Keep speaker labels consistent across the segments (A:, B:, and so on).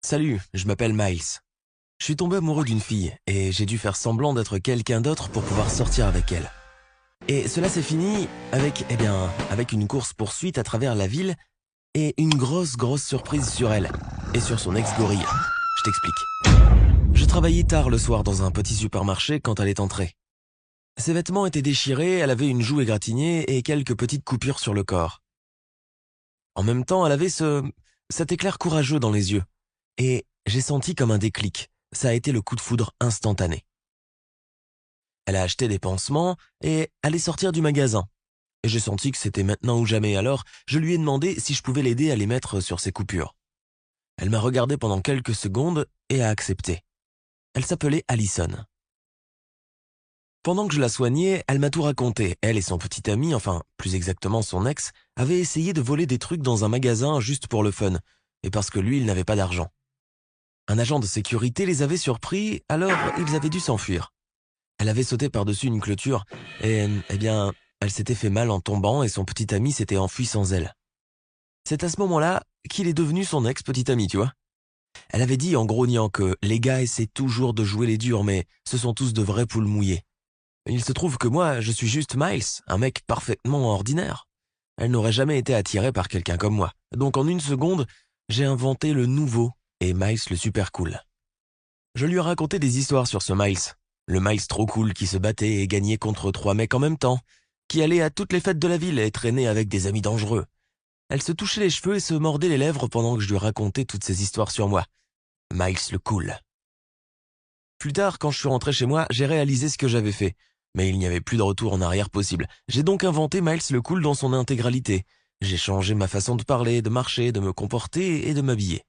A: Salut, je m'appelle Miles. Je suis tombé amoureux d'une fille et j'ai dû faire semblant d'être quelqu'un d'autre pour pouvoir sortir avec elle. Et cela s'est fini avec, avec une course-poursuite à travers la ville et une grosse surprise sur elle et sur son ex-gorille. Je t'explique. Je travaillais tard le soir dans un petit supermarché quand elle est entrée. Ses vêtements étaient déchirés, elle avait une joue égratignée et quelques petites coupures sur le corps. En même temps, elle avait cet éclair courageux dans les yeux. Et j'ai senti comme un déclic. Ça a été le coup de foudre instantané. Elle a acheté des pansements et allait sortir du magasin. Et j'ai senti que c'était maintenant ou jamais, alors je lui ai demandé si je pouvais l'aider à les mettre sur ses coupures. Elle m'a regardé pendant quelques secondes et a accepté. Elle s'appelait Allison. Pendant que je la soignais, elle m'a tout raconté. Elle et son petit ami, enfin plus exactement son ex, avaient essayé de voler des trucs dans un magasin juste pour le fun, et parce que lui, il n'avait pas d'argent. Un agent de sécurité les avait surpris, alors ils avaient dû s'enfuir. Elle avait sauté par-dessus une clôture et, elle s'était fait mal en tombant et son petit ami s'était enfui sans elle. C'est à ce moment-là qu'il est devenu son ex-petit ami, tu vois. Elle avait dit en grognant que les gars essaient toujours de jouer les durs, mais ce sont tous de vraies poules mouillées. Il se trouve que moi, je suis juste Miles, un mec parfaitement ordinaire. Elle n'aurait jamais été attirée par quelqu'un comme moi. Donc en une seconde, j'ai inventé le nouveau et Miles le super cool. Je lui ai raconté des histoires sur ce Miles. Le Miles trop cool qui se battait et gagnait contre 3 mecs en même temps, qui allait à toutes les fêtes de la ville et traînait avec des amis dangereux. Elle se touchait les cheveux et se mordait les lèvres pendant que je lui racontais toutes ces histoires sur moi. Miles le cool. Plus tard, quand je suis rentré chez moi, j'ai réalisé ce que j'avais fait. Mais il n'y avait plus de retour en arrière possible. J'ai donc inventé Miles le cool dans son intégralité. J'ai changé ma façon de parler, de marcher, de me comporter et de m'habiller.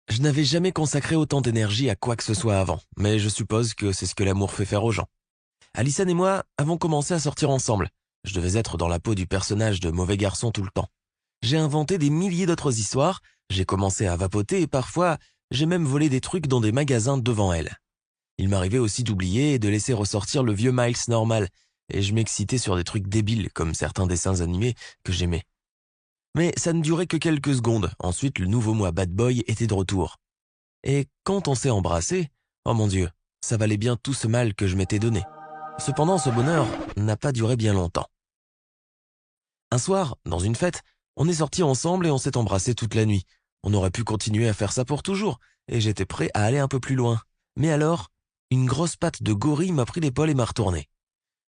A: Je n'avais jamais consacré autant d'énergie à quoi que ce soit avant, mais je suppose que c'est ce que l'amour fait faire aux gens. Alison et moi avons commencé à sortir ensemble. Je devais être dans la peau du personnage de mauvais garçon tout le temps. J'ai inventé des milliers d'autres histoires, j'ai commencé à vapoter et parfois, j'ai même volé des trucs dans des magasins devant elle. Il m'arrivait aussi d'oublier et de laisser ressortir le vieux Miles normal, et je m'excitais sur des trucs débiles comme certains dessins animés que j'aimais. Mais ça ne durait que quelques secondes, ensuite le nouveau moi bad boy était de retour. Et quand on s'est embrassé, oh mon Dieu, ça valait bien tout ce mal que je m'étais donné. Cependant, ce bonheur n'a pas duré bien longtemps. Un soir, dans une fête, on est sortis ensemble et on s'est embrassé toute la nuit. On aurait pu continuer à faire ça pour toujours, et j'étais prêt à aller un peu plus loin. Mais alors, une grosse patte de gorille m'a pris l'épaule et m'a retourné.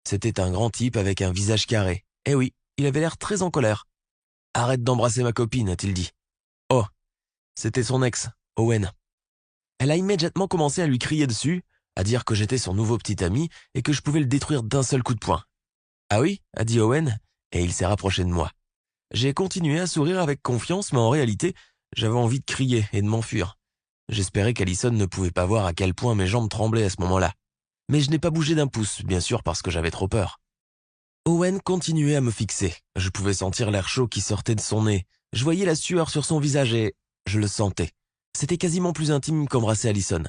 A: C'était un grand type avec un visage carré. Eh oui, il avait l'air très en colère. « Arrête d'embrasser ma copine », a-t-il dit. Oh, c'était son ex, Owen. Elle a immédiatement commencé à lui crier dessus, à dire que j'étais son nouveau petit ami et que je pouvais le détruire d'un seul coup de poing. « Ah oui ?» a dit Owen, et il s'est rapproché de moi. J'ai continué à sourire avec confiance, mais en réalité, j'avais envie de crier et de m'enfuir. J'espérais qu'Alison ne pouvait pas voir à quel point mes jambes tremblaient à ce moment-là. Mais je n'ai pas bougé d'un pouce, bien sûr parce que j'avais trop peur. Owen continuait à me fixer. Je pouvais sentir l'air chaud qui sortait de son nez. Je voyais la sueur sur son visage et je le sentais. C'était quasiment plus intime qu'embrasser Allison.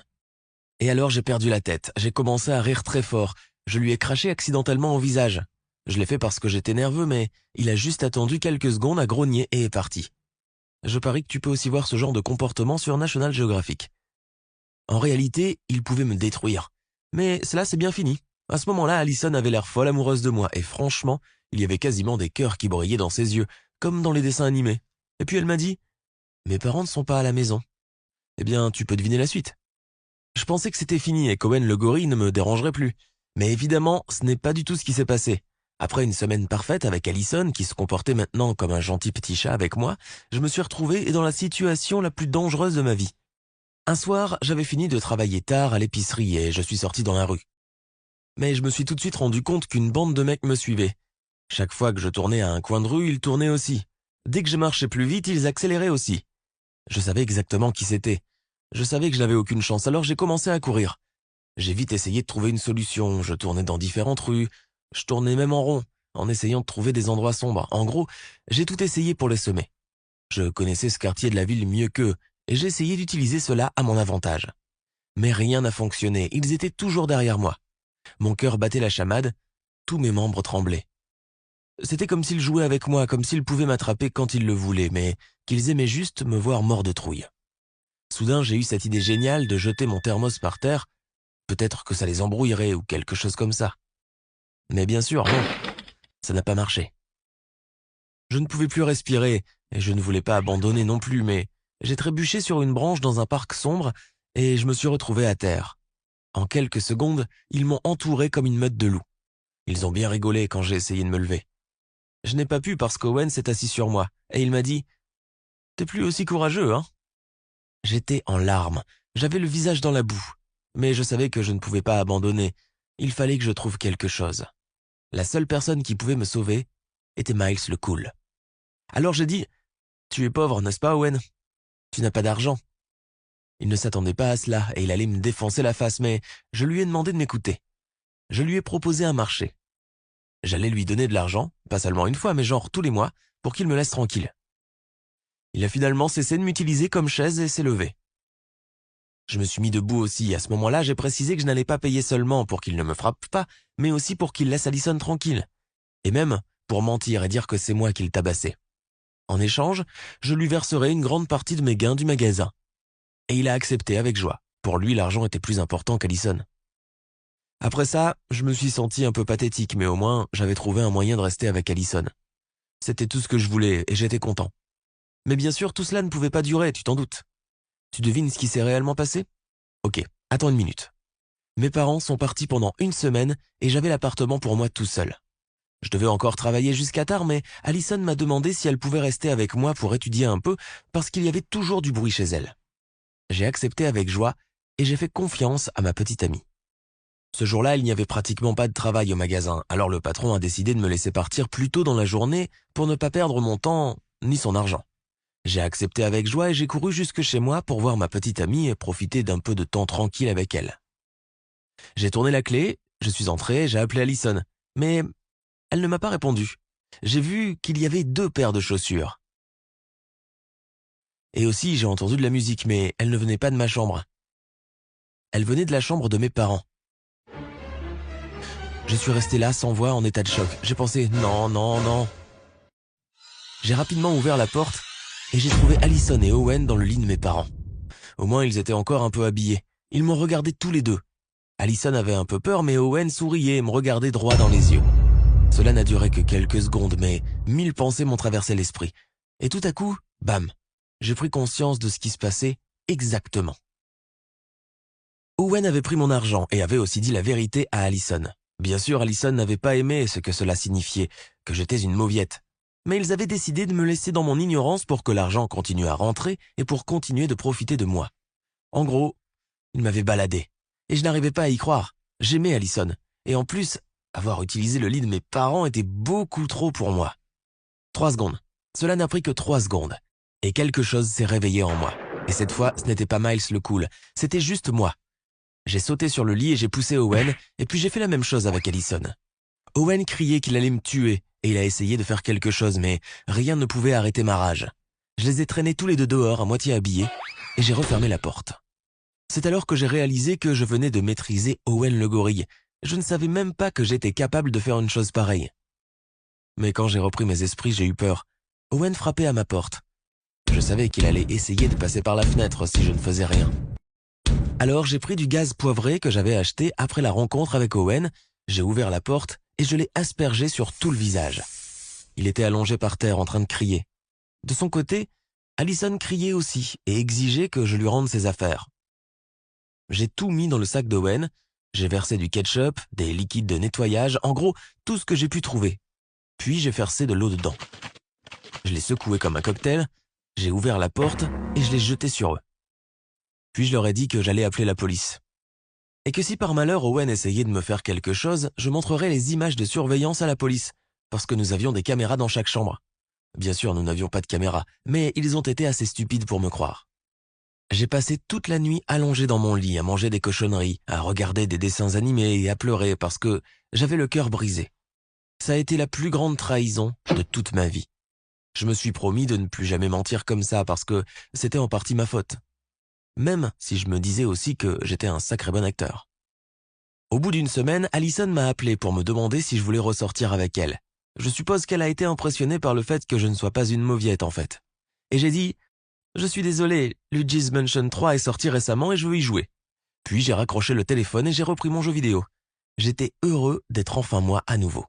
A: Et alors j'ai perdu la tête. J'ai commencé à rire très fort. Je lui ai craché accidentellement au visage. Je l'ai fait parce que j'étais nerveux, mais il a juste attendu quelques secondes à grogner et est parti. Je parie que tu peux aussi voir ce genre de comportement sur National Geographic. En réalité, il pouvait me détruire. Mais cela c'est bien fini. À ce moment-là, Allison avait l'air folle amoureuse de moi, et franchement, il y avait quasiment des cœurs qui brillaient dans ses yeux, comme dans les dessins animés. Et puis elle m'a dit « Mes parents ne sont pas à la maison. » Eh bien, tu peux deviner la suite. Je pensais que c'était fini et qu'Owen le gorille ne me dérangerait plus. Mais évidemment, ce n'est pas du tout ce qui s'est passé. Après une semaine parfaite avec Allison, qui se comportait maintenant comme un gentil petit chat avec moi, je me suis retrouvé dans la situation la plus dangereuse de ma vie. Un soir, j'avais fini de travailler tard à l'épicerie et je suis sorti dans la rue. Mais je me suis tout de suite rendu compte qu'une bande de mecs me suivait. Chaque fois que je tournais à un coin de rue, ils tournaient aussi. Dès que je marchais plus vite, ils accéléraient aussi. Je savais exactement qui c'était. Je savais que je n'avais aucune chance, alors j'ai commencé à courir. J'ai vite essayé de trouver une solution. Je tournais dans différentes rues. Je tournais même en rond, en essayant de trouver des endroits sombres. En gros, j'ai tout essayé pour les semer. Je connaissais ce quartier de la ville mieux qu'eux, et j'ai essayé d'utiliser cela à mon avantage. Mais rien n'a fonctionné, ils étaient toujours derrière moi. Mon cœur battait la chamade, tous mes membres tremblaient. C'était comme s'ils jouaient avec moi, comme s'ils pouvaient m'attraper quand ils le voulaient, mais qu'ils aimaient juste me voir mort de trouille. Soudain, j'ai eu cette idée géniale de jeter mon thermos par terre. Peut-être que ça les embrouillerait ou quelque chose comme ça. Mais bien sûr, non, ça n'a pas marché. Je ne pouvais plus respirer et je ne voulais pas abandonner non plus, mais j'ai trébuché sur une branche dans un parc sombre et je me suis retrouvé à terre. En quelques secondes, ils m'ont entouré comme une meute de loups. Ils ont bien rigolé quand j'ai essayé de me lever. Je n'ai pas pu parce qu'Owen s'est assis sur moi et il m'a dit « T'es plus aussi courageux, hein ?» J'étais en larmes, j'avais le visage dans la boue, mais je savais que je ne pouvais pas abandonner. Il fallait que je trouve quelque chose. La seule personne qui pouvait me sauver était Miles le Cool. Alors j'ai dit « Tu es pauvre, n'est-ce pas, Owen? Tu n'as pas d'argent. » Il ne s'attendait pas à cela et il allait me défoncer la face, mais je lui ai demandé de m'écouter. Je lui ai proposé un marché. J'allais lui donner de l'argent, pas seulement une fois, mais genre tous les mois, pour qu'il me laisse tranquille. Il a finalement cessé de m'utiliser comme chaise et s'est levé. Je me suis mis debout aussi. À ce moment-là, j'ai précisé que je n'allais pas payer seulement pour qu'il ne me frappe pas, mais aussi pour qu'il laisse Allison tranquille. Et même pour mentir et dire que c'est moi qui le tabassais. En échange, je lui verserai une grande partie de mes gains du magasin. Et il a accepté avec joie. Pour lui, l'argent était plus important qu'Allison. Après ça, je me suis senti un peu pathétique, mais au moins, j'avais trouvé un moyen de rester avec Allison. C'était tout ce que je voulais et j'étais content. Mais bien sûr, tout cela ne pouvait pas durer, tu t'en doutes. Tu devines ce qui s'est réellement passé? Ok, attends une minute. Mes parents sont partis pendant une semaine et j'avais l'appartement pour moi tout seul. Je devais encore travailler jusqu'à tard, mais Allison m'a demandé si elle pouvait rester avec moi pour étudier un peu parce qu'il y avait toujours du bruit chez elle. J'ai accepté avec joie et j'ai fait confiance à ma petite amie. Ce jour-là, il n'y avait pratiquement pas de travail au magasin, alors le patron a décidé de me laisser partir plus tôt dans la journée pour ne pas perdre mon temps ni son argent. J'ai accepté avec joie et j'ai couru jusque chez moi pour voir ma petite amie et profiter d'un peu de temps tranquille avec elle. J'ai tourné la clé, je suis entré, j'ai appelé Allison, mais elle ne m'a pas répondu. J'ai vu qu'il y avait 2 paires de chaussures. Et aussi, j'ai entendu de la musique, mais elle ne venait pas de ma chambre. Elle venait de la chambre de mes parents. Je suis resté là sans voix en état de choc. J'ai pensé non, non, non. J'ai rapidement ouvert la porte et j'ai trouvé Allison et Owen dans le lit de mes parents. Au moins, ils étaient encore un peu habillés. Ils m'ont regardé tous les deux. Allison avait un peu peur, mais Owen souriait et me regardait droit dans les yeux. Cela n'a duré que quelques secondes, mais 1000 pensées m'ont traversé l'esprit. Et tout à coup, bam, j'ai pris conscience de ce qui se passait exactement. Owen avait pris mon argent et avait aussi dit la vérité à Allison. Bien sûr, Allison n'avait pas aimé ce que cela signifiait, que j'étais une mauviette. Mais ils avaient décidé de me laisser dans mon ignorance pour que l'argent continue à rentrer et pour continuer de profiter de moi. En gros, ils m'avaient baladé. Et je n'arrivais pas à y croire. J'aimais Allison. Et en plus, avoir utilisé le lit de mes parents était beaucoup trop pour moi. 3 secondes. Cela n'a pris que 3 secondes. Et quelque chose s'est réveillé en moi. Et cette fois, ce n'était pas Miles le Cool. C'était juste moi. J'ai sauté sur le lit et j'ai poussé Owen, et puis j'ai fait la même chose avec Allison. Owen criait qu'il allait me tuer, et il a essayé de faire quelque chose, mais rien ne pouvait arrêter ma rage. Je les ai traînés tous les deux dehors, à moitié habillés, et j'ai refermé la porte. C'est alors que j'ai réalisé que je venais de maîtriser Owen le gorille. Je ne savais même pas que j'étais capable de faire une chose pareille. Mais quand j'ai repris mes esprits, j'ai eu peur. Owen frappait à ma porte. Je savais qu'il allait essayer de passer par la fenêtre si je ne faisais rien. Alors j'ai pris du gaz poivré que j'avais acheté après la rencontre avec Owen, j'ai ouvert la porte et je l'ai aspergé sur tout le visage. Il était allongé par terre en train de crier. De son côté, Allison criait aussi et exigeait que je lui rende ses affaires. J'ai tout mis dans le sac d'Owen, j'ai versé du ketchup, des liquides de nettoyage, en gros tout ce que j'ai pu trouver. Puis j'ai versé de l'eau dedans. Je l'ai secoué comme un cocktail, j'ai ouvert la porte et je l'ai jeté sur eux. Puis je leur ai dit que j'allais appeler la police. Et que si par malheur Owen essayait de me faire quelque chose, je montrerais les images de surveillance à la police, parce que nous avions des caméras dans chaque chambre. Bien sûr, nous n'avions pas de caméras, mais ils ont été assez stupides pour me croire. J'ai passé toute la nuit allongé dans mon lit à manger des cochonneries, à regarder des dessins animés et à pleurer parce que j'avais le cœur brisé. Ça a été la plus grande trahison de toute ma vie. Je me suis promis de ne plus jamais mentir comme ça parce que c'était en partie ma faute. Même si je me disais aussi que j'étais un sacré bon acteur. Au bout d'une semaine, Allison m'a appelé pour me demander si je voulais ressortir avec elle. Je suppose qu'elle a été impressionnée par le fait que je ne sois pas une mauviette en fait. Et j'ai dit Je suis désolé, Luigi's Mansion 3 est sorti récemment et je veux y jouer. Puis j'ai raccroché le téléphone et j'ai repris mon jeu vidéo. J'étais heureux d'être enfin moi à nouveau.